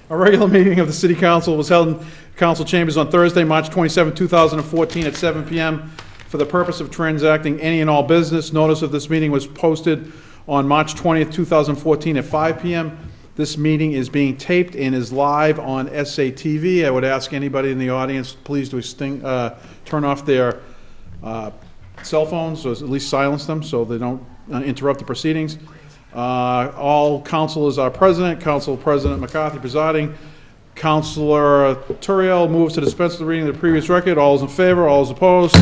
A regular meeting of the City Council was held in council chambers on Thursday, March 27, 2014, at 7 p.m. for the purpose of transacting any and all business. Notice of this meeting was posted on March 20th, 2014, at 5 p.m. This meeting is being taped and is live on SATV. I would ask anybody in the audience, please to turn off their cell phones, or at least silence them so they don't interrupt the proceedings. All councilors are present. Council President McCarthy presiding. Councilor Turiel moves to dispense with the reading of the previous record. All is in favor, all is opposed.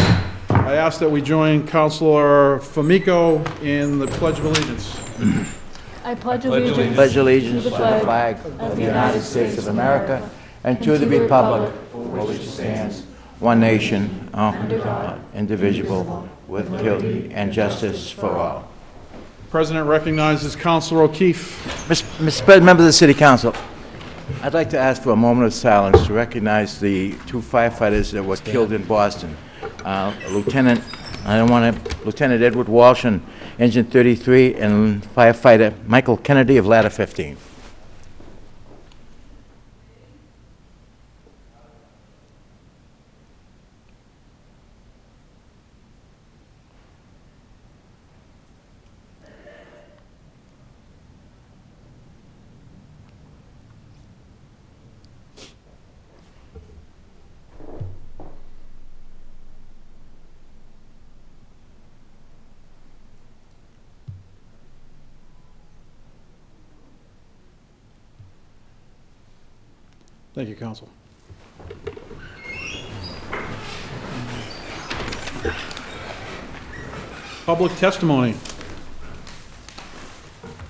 I ask that we join Councilor Famico in the Pledge of Allegiance. I pledge allegiance. Pledge allegiance to the flag of the United States of America and to the republic for which it stands, one nation, under God, indivisible, with liberty and justice for all. President recognizes Councilor O'Keefe. Mr. President, members of the City Council, I'd like to ask for a moment of silence to recognize the two firefighters that were killed in Boston. Lieutenant Edward Walsh on Engine 33 and firefighter Michael Kennedy of Ladder 15. Thank you, Council. Public testimony.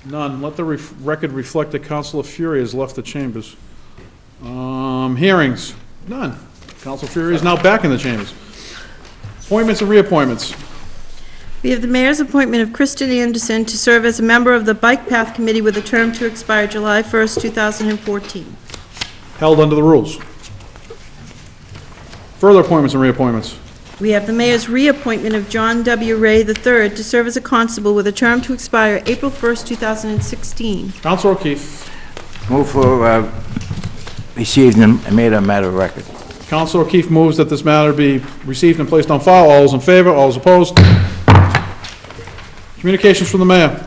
None. Let the record reflect that Councilor Fury has left the chambers. Hearings. None. Councilor Fury is now back in the chambers. Appointments and reappointments. We have the mayor's appointment of Kristen Anderson to serve as a member of the Bike Path Committee with a term to expire July 1st, 2014. Held under the rules. Further appointments and reappointments. We have the mayor's reappointment of John W. Ray III to serve as a constable with a term to expire April 1st, 2016. Councilor O'Keefe. Move for received and made a matter of record. Councilor O'Keefe moves that this matter be received and placed on file. All those in favor, all those opposed. Communications from the mayor.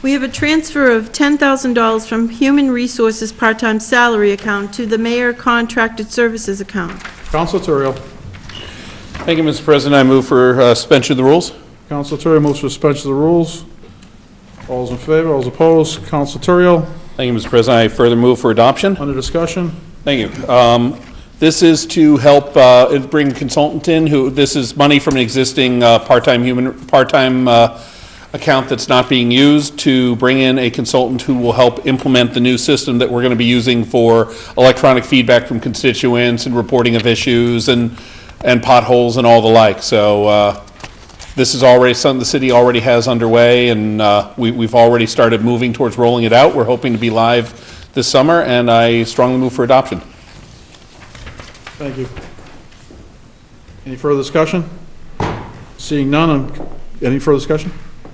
We have a transfer of $10,000 from Human Resources part-time salary account to the mayor contracted services account. Councilor Turiel. Thank you, Mr. President. I move for suspension of the rules. Councilor Turiel moves for suspension of the rules. All those in favor, all those opposed. Councilor Turiel. Thank you, Mr. President. I further move for adoption. Under discussion. Thank you. This is to help bring a consultant in this is money from an existing part-time account that's not being used, to bring in a consultant who will help implement the new system that we're going to be using for electronic feedback from constituents and reporting of issues and potholes and all the like. So this is already something the city already has underway, and we've already started moving towards rolling it out. We're hoping to be live this summer, and I strongly move for adoption. Thank you. Any further discussion? Seeing none. Any further discussion?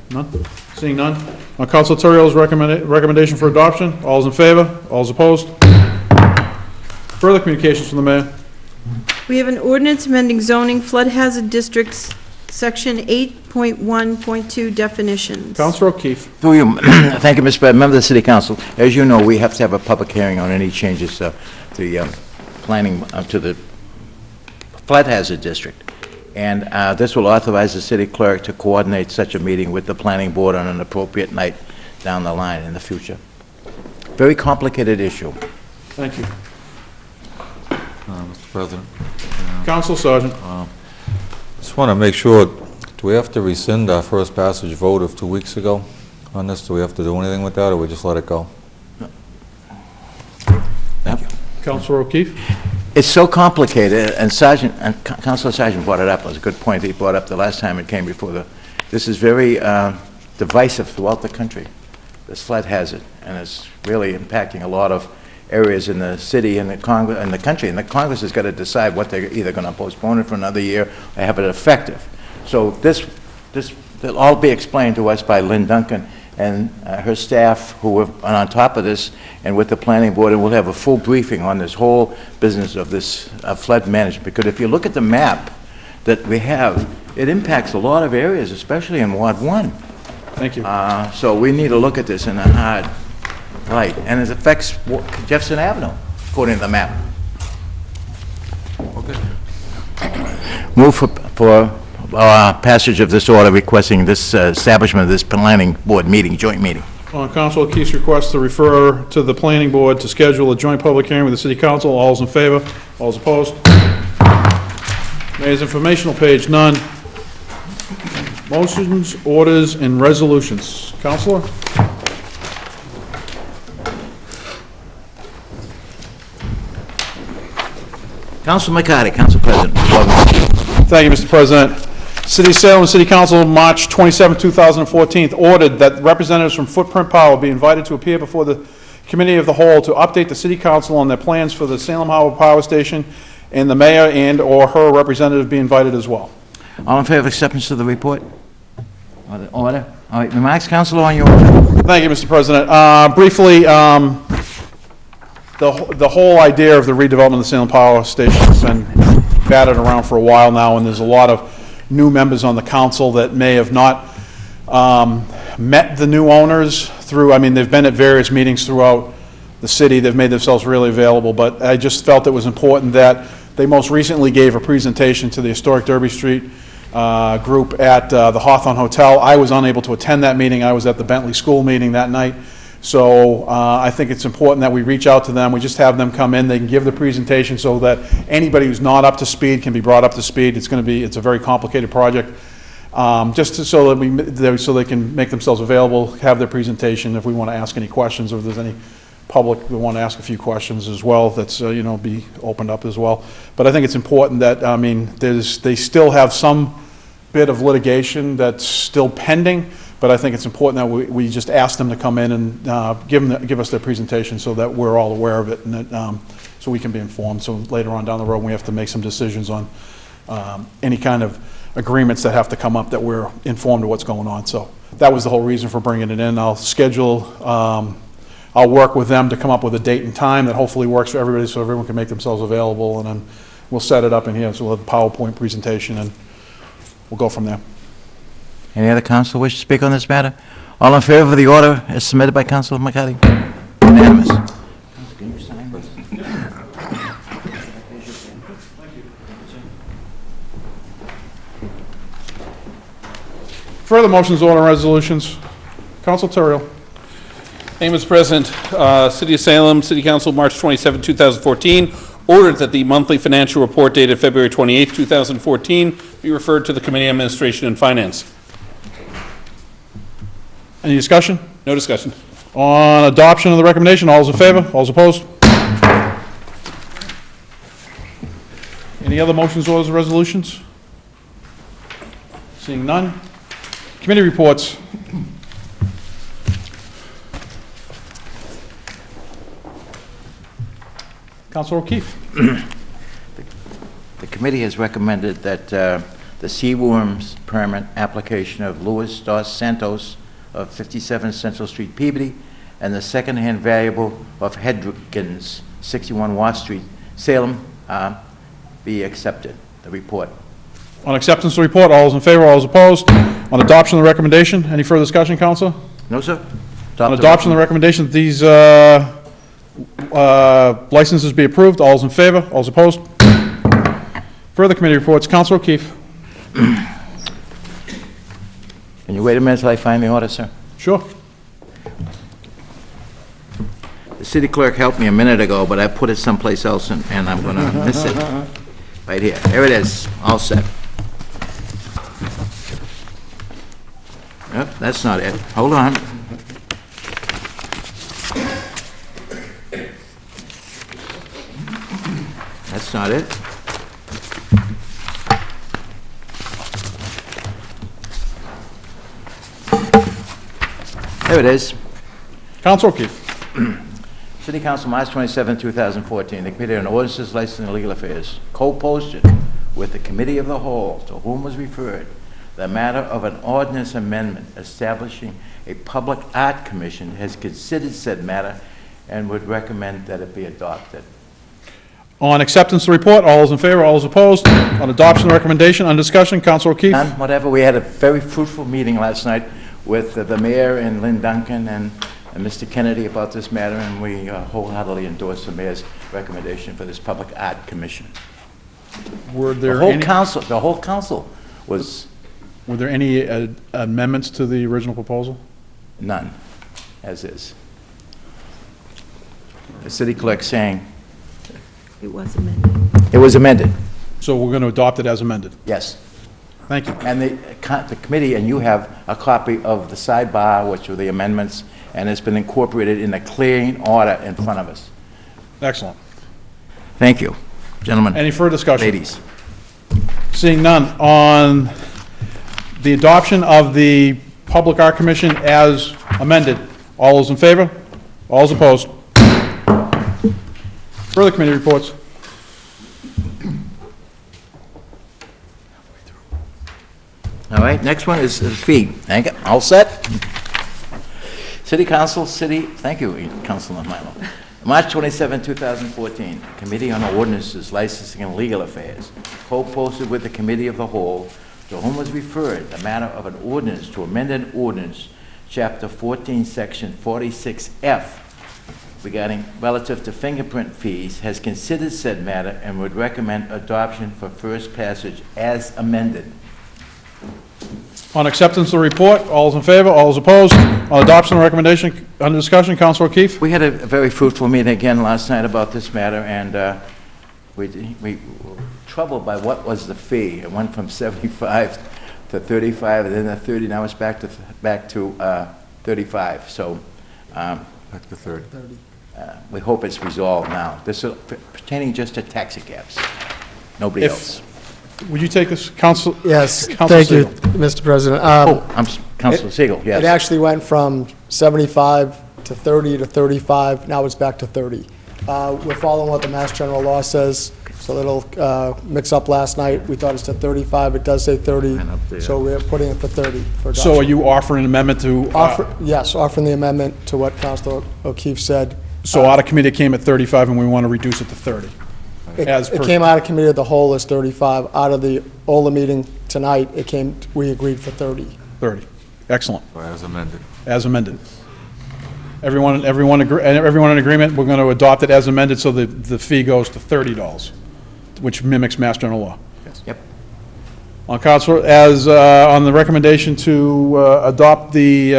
None? Seeing none. On Councilor Turiel's recommendation for adoption, all those in favor, all those opposed. Further communications from the mayor. We have an ordinance amending zoning flood hazard districts, section 8.1.2 definitions. Councilor O'Keefe. Through you, thank you, Mr. President. Member of the City Council, as you know, we have to have a public hearing on any changes to the planning to the flood hazard district. And this will authorize the city clerk to coordinate such a meeting with the planning board on an appropriate night down the line in the future. Very complicated issue. Thank you. Mr. President. Council Sergeant. Just want to make sure, do we have to rescind our first passage vote of 2 weeks ago on this? Do we have to do anything with that, or we just let it go? Thank you. Councilor O'Keefe. It's so complicated, and Councilor Sargent brought it up. It was a good point he brought up the last time it came before this is very divisive throughout the country, this flood hazard, and it's really impacting a lot of areas in the city and the Congress and the country. And the Congress has got to decide what they're either going to postpone it for another year or have it effective. So this will all be explained to us by Lynn Duncan and her staff who are on top of this, and with the planning board, and we'll have a full briefing on this whole business of this flood management. Because if you look at the map that we have, it impacts a lot of areas, especially in Ward 1. Thank you. So we need to look at this in a hard light, and it affects Jefferson Avenue, according to the map. Move for passage of this order requesting this establishment of this planning board meeting, joint meeting. On Council O'Keefe's request to refer to the planning board to schedule a joint public hearing with the city council, all's in favor, all's opposed. Mayor's informational page, none. Motions, orders, and resolutions. Counselor? Council McCarty, Council President. Thank you, Mr. President. City of Salem City Council, March 27, 2014, ordered that representatives from Footprint Power be invited to appear before the Committee of the Whole to update the City Council on their plans for the Salem Harbor Power Station, and the mayor and/or her representative be invited as well. All in favor of acceptance of the report? Or the order? All right, remarks, Councilor, on your order. Thank you, Mr. President. Briefly, the whole idea of the redevelopment of the Salem Power Station has been batted around for a while now, and there's a lot of new members on the council that may have not met the new owners through, I mean, they've been at various meetings throughout the city. They've made themselves really available, but I just felt it was important that they most recently gave a presentation to the Historic Derby Street group at the Hawthorne Hotel. I was unable to attend that meeting. I was at the Bentley School meeting that night. So I think it's important that we reach out to them. We just have them come in. They can give the presentation so that anybody who's not up to speed can be brought up to speed. It's a very complicated project. So they can make themselves available, have their presentation. If we want to ask any questions, or if there's any public that want to ask a few questions as well, that's be opened up as well. But I think it's important that, I mean, they still have some bit of litigation that's still pending, but I think it's important that we just ask them to come in and give us their presentation so that we're all aware of it, and that, so we can be informed. So later on down the road, we have to make some decisions on any kind of agreements that have to come up, that we're informed of what's going on. So that was the whole reason for bringing it in. I'll work with them to come up with a date and time that hopefully works for everybody, so everyone can make themselves available, and then we'll set it up in here. So we'll have a PowerPoint presentation, and we'll go from there. Any other council wish to speak on this matter? All in favor of the order as submitted by Councilor McCarty? Unanimous. Can you sign this? Further motions, order, and resolutions. Council Terrell. Thank you, Mr. President. City of Salem, City Council, March 27, 2014, ordered that the monthly financial report dated February 28, 2014 be referred to the Committee on Administration and Finance. Any discussion? No discussion. On adoption of the recommendation, all those in favor? All those opposed? Any other motions, orders, or resolutions? Seeing none. Committee reports. Councilor O'Keefe. The committee has recommended that the seaworms permit application of Louis Dos Santos of 57 Central Street, Peabody, and the second-hand variable of Hedrikins, 61 Watt Street, Salem, be accepted. The report. On acceptance of the report, all those in favor, all those opposed? On adoption of the recommendation, any further discussion, Councilor? No, sir. On adoption of the recommendation that these licenses be approved, all those in favor, all those opposed? Further committee reports, Councilor O'Keefe. Can you wait a minute till I find the order, sir? Sure. The city clerk helped me a minute ago, but I put it someplace else, and I'm going to miss it. Right here. Here it is. All set. Yep, that's not it. Hold on. That's not it. There it is. Councilor O'Keefe. City Council, March 27, 2014, the Committee on Ordinances, Licensing, and Legal Affairs, co-posted with the Committee of the Whole, to whom was referred the matter of an ordinance amendment establishing a public art commission has considered said matter and would recommend that it be adopted. On acceptance of the report, all those in favor, all those opposed? On adoption of the recommendation, on discussion, Council O'Keefe? None, whatever. We had a very fruitful meeting last night with the mayor and Lynn Duncan and Mr. Kennedy about this matter, and we wholeheartedly endorse the mayor's recommendation for this public art commission. Were The there whole council was were there any amendments to the original proposal? none, as is. The city clerk saying It was amended. it was amended. So we're going to adopt it as amended. Yes. Thank you. And the committee, and you have a copy of the sidebar, which were the amendments, and it's been incorporated in a clean order in front of us. Excellent. Thank you, gentlemen. Any further discussion? Ladies. Seeing none, on the adoption of the Public Art Commission as amended, all those in favor? All those opposed? Further committee reports. All right, next one is fee. Thank you. All set? City Council, thank you, Councilor Milo. March 27, 2014, Committee on Ordinances, Licensing and Legal Affairs, co-posted with the Committee of the Whole, to whom was referred the matter of an ordinance to amend an ordinance, Chapter 14, Section 46F, regarding relative to fingerprint fees, has considered said matter and would recommend adoption for first passage as amended. On acceptance of the report, all those in favor, all those opposed? On adoption of the recommendation, under discussion, Councilor O'Keefe? We had a very fruitful meeting again last night about this matter, and we were troubled by what was the fee. It went from 75 to 35, and then the 30, now it's back to 35. So Back to 30. we hope it's resolved now. This is pertaining just to taxi cabs, nobody If- else. Would you take this, Council? Yes, Councilor thank you, Siegel. Mr. President. Councilor Siegel, yes. It actually went from 75 to 30 to 35, now it's back to 30. We're following what the Mass General Law says. It's a little mix-up last night. We thought it's to 35, it does say 30, And up there. so we're putting it for 30 for adoption. So are you offering an amendment to, Yes, offering the amendment to what Councilor O'Keefe said. so out of committee it came at 35 and we want to reduce it to 30? It As it per- came out of committee of the whole as 35. Out of the OLA meeting tonight, we agreed for 30. 30. Excellent. As amended. As amended. Everyone in agreement, we're going to adopt it as amended, so the fee goes to $30, which mimics Mass General Law. Yep. On Council, on the recommendation to adopt the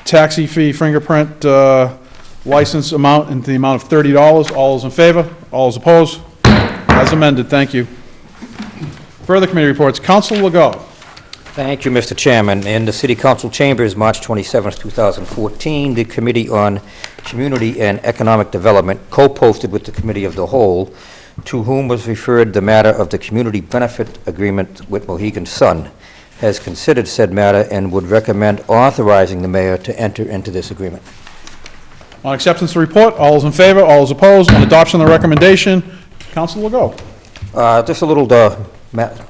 taxi fee fingerprint license amount in the amount of $30, all those in favor? All those opposed? As amended, thank you. Further committee reports, Council Legault. Thank you, Mr. Chairman. In the City Council chambers, March 27, 2014, the Committee on Community and Economic Development co-posted with the Committee of the Whole, to whom was referred the matter of the Community Benefit Agreement with Mohegan Sun, has considered said matter and would recommend authorizing the mayor to enter into this agreement. On acceptance of the report, all those in favor, all those opposed? On adoption of the recommendation, Council Legault. Just a little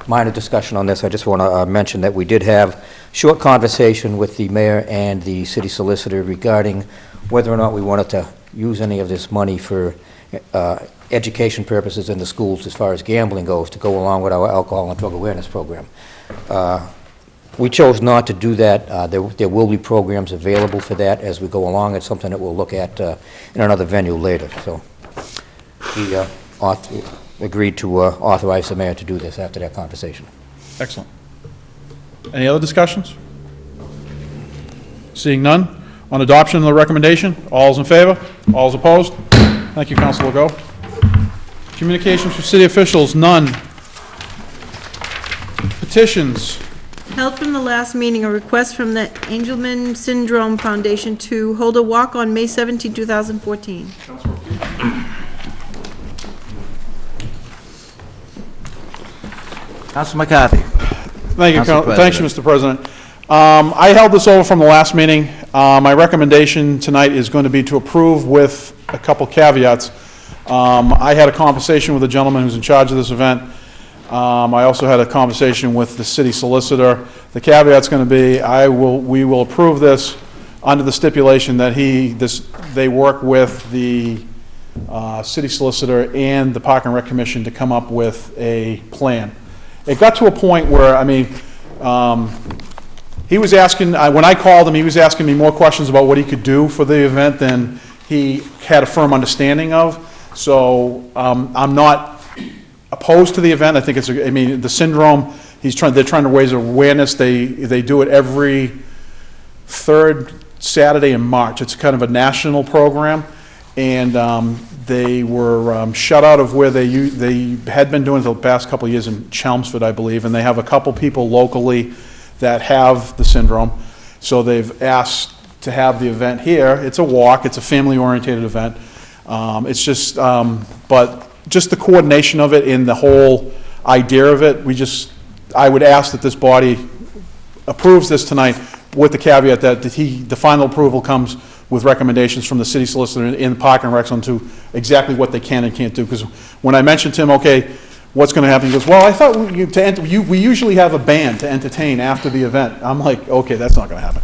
minor discussion on this. I just want to mention that we did have short conversation with the mayor and the city solicitor regarding whether or not we wanted to use any of this money for education purposes in the schools as far as gambling goes, to go along with our alcohol and drug awareness program. We chose not to do that. There will be programs available for that as we go along. It's something that we'll look at in another venue later. So we agreed to authorize the mayor to do this after that conversation. Excellent. Any other discussions? Seeing none, on adoption of the recommendation, all those in favor? All those opposed? Thank you, Council Legault. Communications from city officials, none. Petitions, Held from the last meeting, a request from the Angelman Syndrome Foundation to hold a walk on May 17, 2014. Councilor McCarthy. thank you, Council thank you, Mr. President. I held this over from the last meeting. My recommendation tonight is going to be to approve with a couple caveats. I had a conversation with the gentleman who's in charge of this event. I also had a conversation with the city solicitor. The caveat's going to be, we will approve this under the stipulation that they work with the city solicitor and the Park and Rec Commission to come up with a plan. It got to a point where, I mean, he was asking, when I called him, he was asking me more questions about what he could do for the event than he had a firm understanding of. So I'm not opposed to the event. I think I mean, the syndrome, they're trying to raise awareness. They do it every third Saturday in March. It's kind of a national program, and they were shut out of where they had been doing it the past couple of years in Chelmsford, I believe, and they have a couple people locally that have the syndrome. So they've asked to have the event here. It's a walk. It's a family-oriented event. It's just, but just the coordination of it and the whole idea of it, I would ask that this body approves this tonight with the caveat that the final approval comes with recommendations from the city solicitor in the Park and Rec on to exactly what they can and can't do. Because when I mentioned to him, okay, what's going to happen? He goes, well, I thought we usually have a band to entertain after the event. I'm like, okay, that's not going to happen.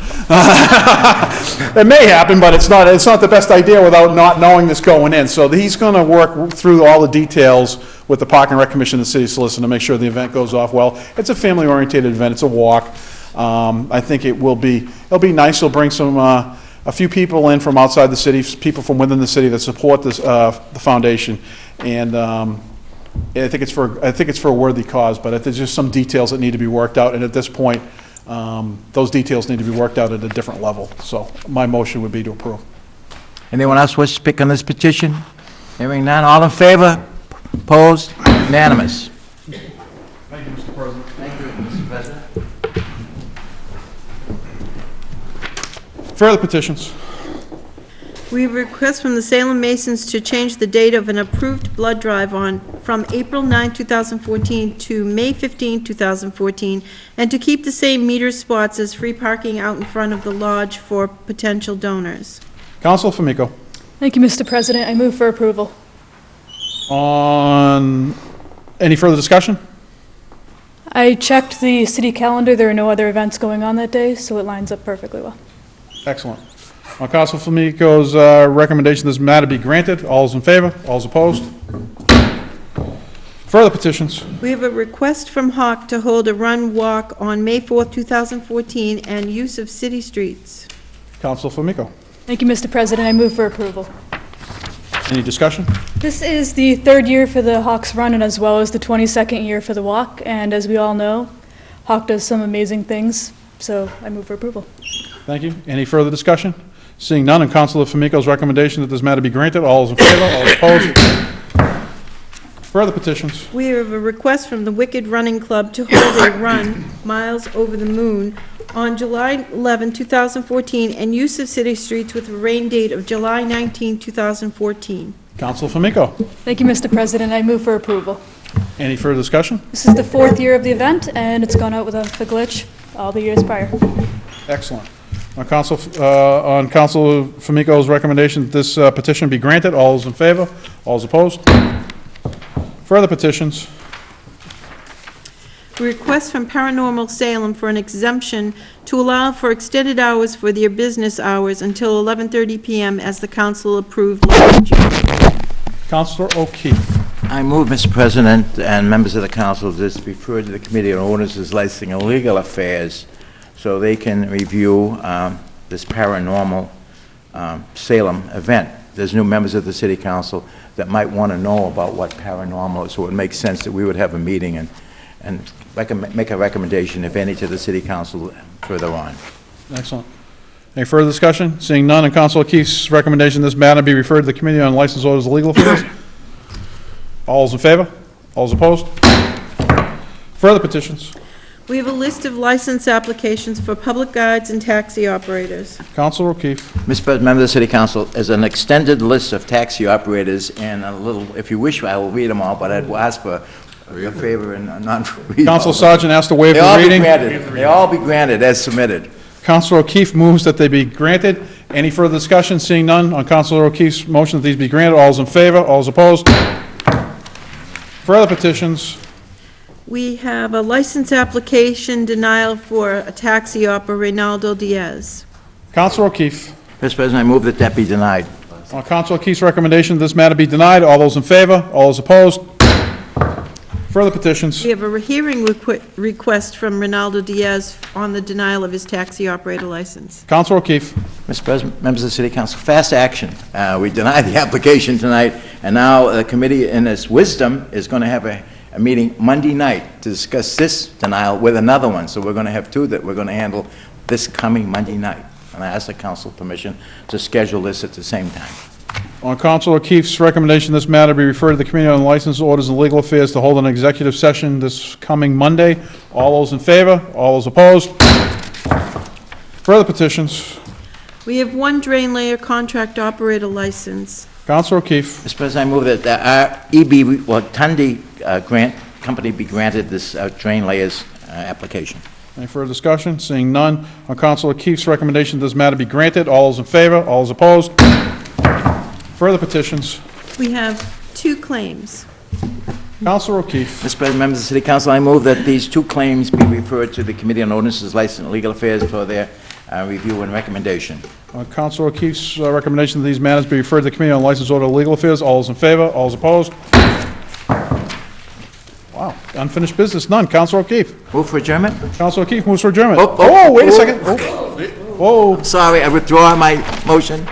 It may happen, but it's not the best idea without not knowing this going in. So he's going to work through all the details with the Park and Rec Commission and the city solicitor to make sure the event goes off well. It's a family-oriented event. It's a walk. I think it'll be nice. It'll bring a few people in from outside the city, people from within the city that support this, the foundation, and I think it's for a worthy cause. But there's just some details that need to be worked out, and at this point, those details need to be worked out at a different level. So my motion would be to approve. Anyone else wish to speak on this petition? Hearing none, all in favor? Opposed? Unanimous. Thank you, Mr. President. Thank you, Mr. President. Further petitions. We have a request from the Salem Masons to change the date of an approved blood drive from April 9, 2014 to May 15, 2014, and to keep the same meter spots as free parking out in front of the lodge for potential donors. Council Famico. Thank you, Mr. President. I move for approval. On any further discussion? I checked the city calendar. There are no other events going on that day, so it lines up perfectly well. Excellent. On Council Famico's recommendation, this matter be granted. All is in favor? All is opposed? Further petitions. We have a request from Hawk to hold a run walk on May 4th, 2014, and use of city streets. Council Famico. Thank you, Mr. President. I move for approval. Any discussion? This is the third year for the Hawks Run and as well as the 22nd year for the walk. And as we all know, Hawk does some amazing things, so I move for approval. Thank you. Any further discussion? Seeing none, on Councilor Famico's recommendation that this matter be granted, all is in favor, all is opposed? Further petitions. We have a request from the Wicked Running Club to hold a run, Miles Over the Moon, on July 11, 2014, and use of city streets with a rain date of July 19, 2014. Councilor Famico. Thank you, Mr. President. I move for approval. Any further discussion? This is the fourth year of the event, and it's gone out without a glitch all the years prior. Excellent. On Councilor Famico's recommendation that this petition be granted, all is in favor, all is opposed? Further petitions. Request from Paranormal Salem for an exemption to allow for extended hours for their business hours until 11:30 p.m. as the council approved last year. Councilor O'Keefe. I move, Mr. President, and members of the council, this be referred to the Committee on Ordinances, Licensing, and Legal Affairs so they can review this paranormal Salem event. There's new members of the City Council that might want to know about what paranormal is, so it makes sense that we would have a meeting and make a recommendation, if any, to the City Council further on. Excellent. Any further discussion? Seeing none, on Councilor O'Keefe's recommendation, this matter be referred to the Committee on License Orders and Legal Affairs. All is in favor? All is opposed? Further petitions. We have a list of license applications for public guides and taxi operators. Councilor O'Keefe. Mr. President, members of the City Council, there's an extended list of taxi operators, and a little, if you wish, I will read them all, but I'd ask for your favor and not read all Council of them. Sergeant asked to waive They the all be reading. granted. They all be granted as submitted. Councilor O'Keefe moves that they be granted. Any further discussion? Seeing none, on Councilor O'Keefe's motion that these be granted, all is in favor, all is opposed? Further petitions. We have a license application denial for a taxi operator, Reynaldo Diaz. Counselor O'Keefe. Mr. President, I move that that be denied. On Counselor O'Keefe's recommendation, this matter be denied. All those in favor? All those opposed? Further petitions. We have a hearing request from Reynaldo Diaz on the denial of his taxi operator license. Counselor O'Keefe. Mr. President, members of the City Council, fast action. We denied the application tonight, and now the committee, in its wisdom, is going to have a meeting Monday night to discuss this denial with another one. So we're going to have two that we're going to handle this coming Monday night. And I ask the council permission to schedule this at the same time. On Counselor O'Keefe's recommendation, this matter be referred to the Committee on License, Orders, and Legal Affairs to hold an executive session this coming Monday. All those in favor? All those opposed? Further petitions. We have one drain layer contract operator license. Counselor O'Keefe. Mr. President, I move that our EB, well, Tunde Grant Company be granted this drain layers application. Any further discussion? Seeing none. On Counselor O'Keefe's recommendation, this matter be granted. All those in favor? All those opposed? Further petitions. We have two claims. Counselor O'Keefe. Mr. President, members of the City Council, I move that these two claims be referred to the Committee on Ordinances, License, and Legal Affairs for their review and recommendation. On Counselor O'Keefe's recommendation that these matters be referred to the Committee on License, Order, and Legal Affairs. All those in favor? All those opposed? Wow. Unfinished business, none. Counselor O'Keefe. Move for adjournment? Counselor O'Keefe moves for adjournment. Oh, Wait a oh. second. Whoa. Sorry, I withdraw my motion.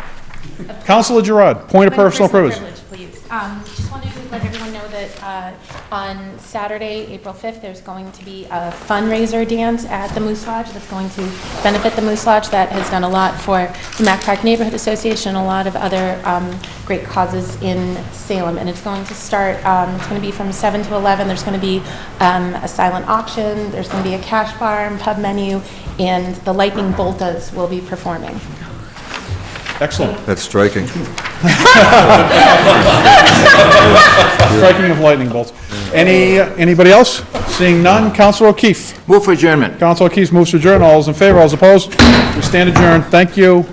Counselor Gerard, point of personal privilege. Please. Just wanted to let everyone know that on Saturday, April 5th, there's going to be a fundraiser dance at the Moose Lodge that's going to benefit the Moose Lodge. That has done a lot for the Mack Park Neighborhood Association, a lot of other great causes in Salem. And it's going to start, it's going to be from 7 to 11. There's going to be a silent auction, there's going to be a cash bar and pub menu, and the Lightning Boltas will be performing. Excellent. That's striking. Striking of lightning bolts. Anybody else? Seeing none, Counselor O'Keefe. Move for adjournment. Counselor O'Keefe moves to adjourn. All those in favor, all those opposed? We stand adjourned. Thank you.